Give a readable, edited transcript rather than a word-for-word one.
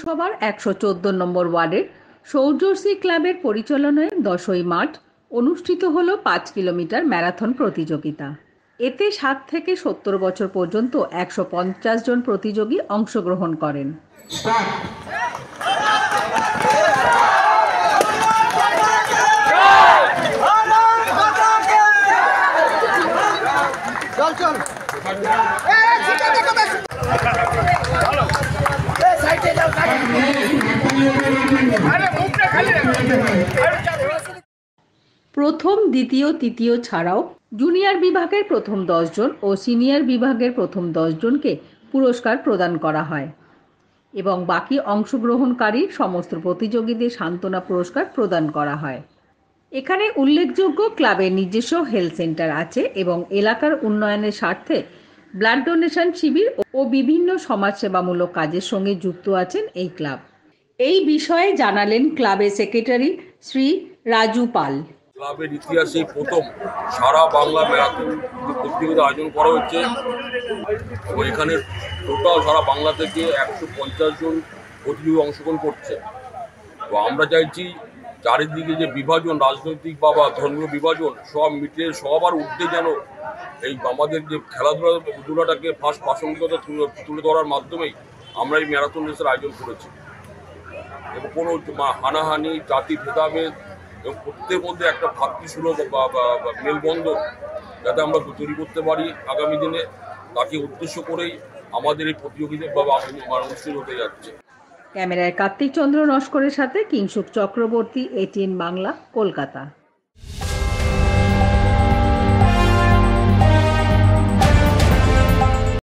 পৌরসভার 114 নম্বর ওয়ার্ডের সৌজর্ষী ক্লাবের পরিচালনায় 10ই মার্চ অনুষ্ঠিত হলো 5 কিলোমিটার ম্যারাথন প্রতিযোগিতা। এতে 7 থেকে 70 বছর পর্যন্ত 150 জন প্রতিযোগী অংশগ্রহণ করেন। প্রথম, দ্বিতীয়, তৃতীয় ছাড়াও জুনিয়র বিভাগের প্রথম 10 জন ও সিনিয়র বিভাগের প্রথম 10 জনকে পুরস্কার প্রদান করা হয় এবং বাকি অংশগ্রহণকারী সমস্ত প্রতিযোগীদের সান্ত্বনা পুরস্কার প্রদান করা হয়। এখানে উল্লেখযোগ্য, ক্লাবের নিজস্ব হেলথ সেন্টার আছে এবং এলাকার উন্নয়নের স্বার্থে ব্লাড ডোনেশন শিবির ও বিভিন্ন সমাজসেবামূলক কাজের সঙ্গে যুক্ত আছেন এই ক্লাব। এই বিষয়ে জানালেন ক্লাবের সেক্রেটারি শ্রী রাজু পাল। ক্লাবের ইতিহাসে প্রথম সারা বাংলা ম্যারাথন প্রতিযোগিতা আয়োজন করা হচ্ছে। এখানে টোটাল সারা বাংলা থেকে 150 জন প্রতিযোগী অংশগ্রহণ করছে। তো আমরা চাইছি চারিদিকে যে বিভাজন, রাজনৈতিক বা ধর্মীয় বিভাজন সব মিটে সবার ঊর্ধ্বে যেন এই আমাদের যে খেলাধুলাটাকে ফার্স্ট প্রাসঙ্গিকতা তুলে ধরার মাধ্যমেই আমরা এই ম্যারাথন রেসের আয়োজন করেছি। এবং কোনো হানাহানি, জাতি ভেদাভেদ এবং প্রত্যেকের মধ্যে একটা ভ্রাতৃসুলভ বা মেলবন্ধন যাতে আমরা তৈরি করতে পারি আগামী দিনে, তাকে উদ্দেশ্য করেই আমাদের এই প্রতিযোগিতা অনুষ্ঠিত হতে যাচ্ছে। ক্যামেরায় কার্তিক চন্দ্র নস্করের সাথে কিংশুক চক্রবর্তী, ATN বাংলা, কলকাতা।